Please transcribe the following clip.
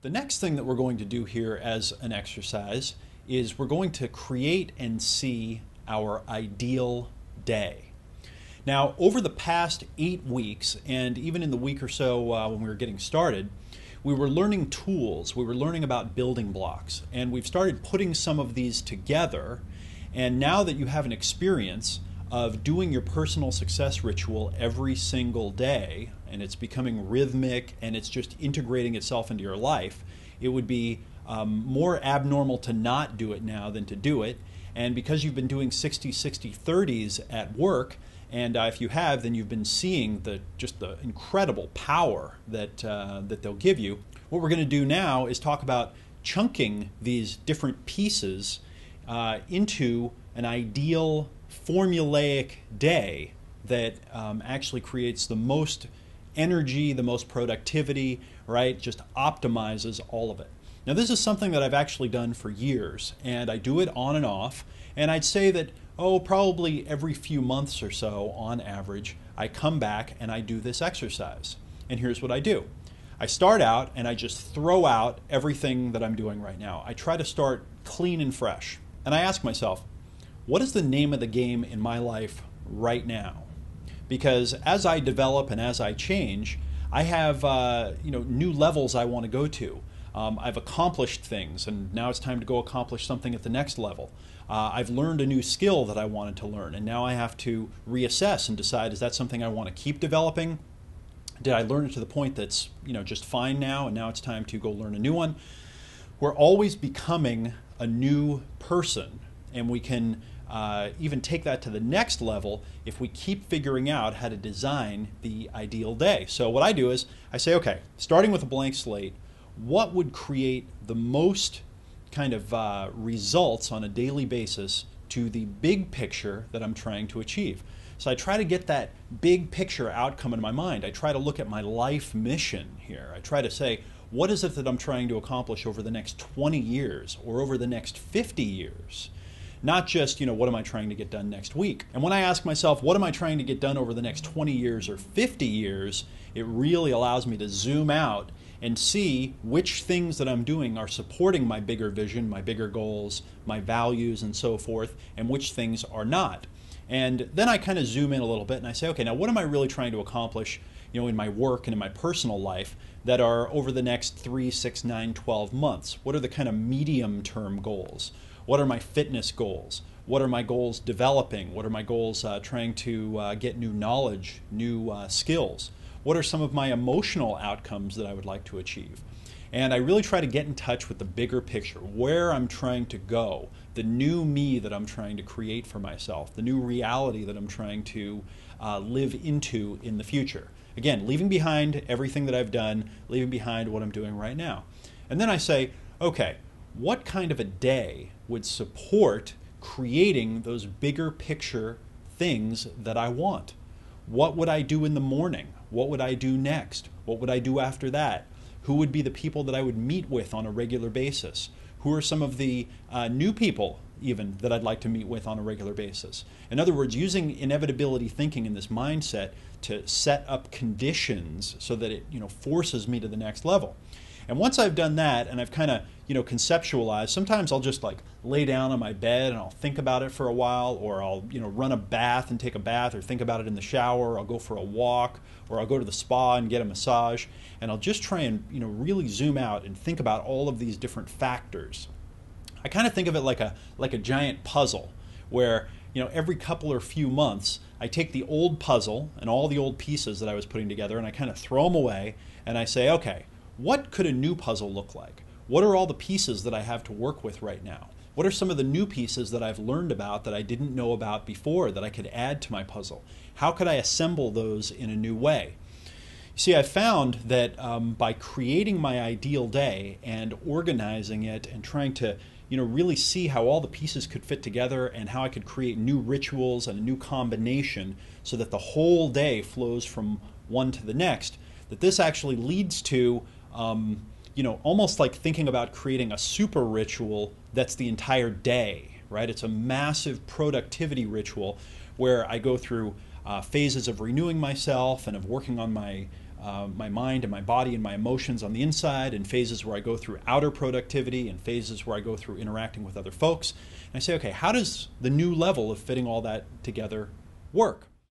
The next thing that we're going to do here as an exercise is we're going to create and see our ideal day. Now, over the past 8 weeks, and even in the week or so when we were getting started, we were learning tools, we were learning about building blocks, and we've started putting some of these together. And now that you have an experience of doing your personal success ritual every single day, and it's becoming rhythmic and it's just integrating itself into your life, it would be more abnormal to not do it now than to do it. And because you've been doing 60-60-30s at work, and if you have, then you've been seeing just the incredible power that they'll give you. What we're going to do now is talk about chunking these different pieces into an ideal formulaic day that actually creates the most energy, the most productivity, right? Just optimizes all of it. Now, this is something that I've actually done for years, and I do it on and off, and I'd say that, probably every few months or so, on average, I come back and I do this exercise. And here's what I do. I start out and I just throw out everything that I'm doing right now. I try to start clean and fresh. And I ask myself, what is the name of the game in my life right now? Because as I develop and as I change, I have new levels I want to go to. I've accomplished things, and now it's time to go accomplish something at the next level. I've learned a new skill that I wanted to learn, and now I have to reassess and decide, is that something I want to keep developing? Did I learn it to the point that's just fine now, and now it's time to go learn a new one? We're always becoming a new person, and we can even take that to the next level if we keep figuring out how to design the ideal day. So what I do is I say, okay, starting with a blank slate, what would create the most kind of results on a daily basis to the big picture that I'm trying to achieve? So I try to get that big picture outcome in my mind. I try to look at my life mission here. I try to say, what is it that I'm trying to accomplish over the next 20 years or over the next 50 years? Not just, what am I trying to get done next week? And when I ask myself, what am I trying to get done over the next 20 years or 50 years, it really allows me to zoom out and see which things that I'm doing are supporting my bigger vision, my bigger goals, my values, and so forth, and which things are not. And then I kind of zoom in a little bit and I say, okay, now what am I really trying to accomplish, in my work and in my personal life that are over the next 3, 6, 9, 12 months? What are the kind of medium-term goals? What are my fitness goals? What are my goals developing? What are my goals trying to get new knowledge, new skills? What are some of my emotional outcomes that I would like to achieve? And I really try to get in touch with the bigger picture, where I'm trying to go, the new me that I'm trying to create for myself, the new reality that I'm trying to live into in the future. Again, leaving behind everything that I've done, leaving behind what I'm doing right now. And then I say, okay, what kind of a day would support creating those bigger picture things that I want? What would I do in the morning? What would I do next? What would I do after that? Who would be the people that I would meet with on a regular basis? Who are some of the new people even that I'd like to meet with on a regular basis? In other words, using inevitability thinking in this mindset to set up conditions so that it forces me to the next level. And once I've done that and I've kind of conceptualized, sometimes I'll just lay down on my bed and I'll think about it for a while, or I'll run a bath and take a bath, or think about it in the shower, or I'll go for a walk, or I'll go to the spa and get a massage, and I'll just try and really zoom out and think about all of these different factors. I kind of think of it like a giant puzzle where every couple or few months I take the old puzzle and all the old pieces that I was putting together and I kind of throw them away and I say, okay, what could a new puzzle look like? What are all the pieces that I have to work with right now? What are some of the new pieces that I've learned about that I didn't know about before that I could add to my puzzle? How could I assemble those in a new way? You see, I found that by creating my ideal day and organizing it and trying to really see how all the pieces could fit together and how I could create new rituals and a new combination so that the whole day flows from one to the next, that this actually leads to almost like thinking about creating a super ritual that's the entire day, right? It's a massive productivity ritual where I go through phases of renewing myself and of working on my my mind and my body and my emotions on the inside, and phases where I go through outer productivity, and phases where I go through interacting with other folks. And I say, okay, how does the new level of fitting all that together work?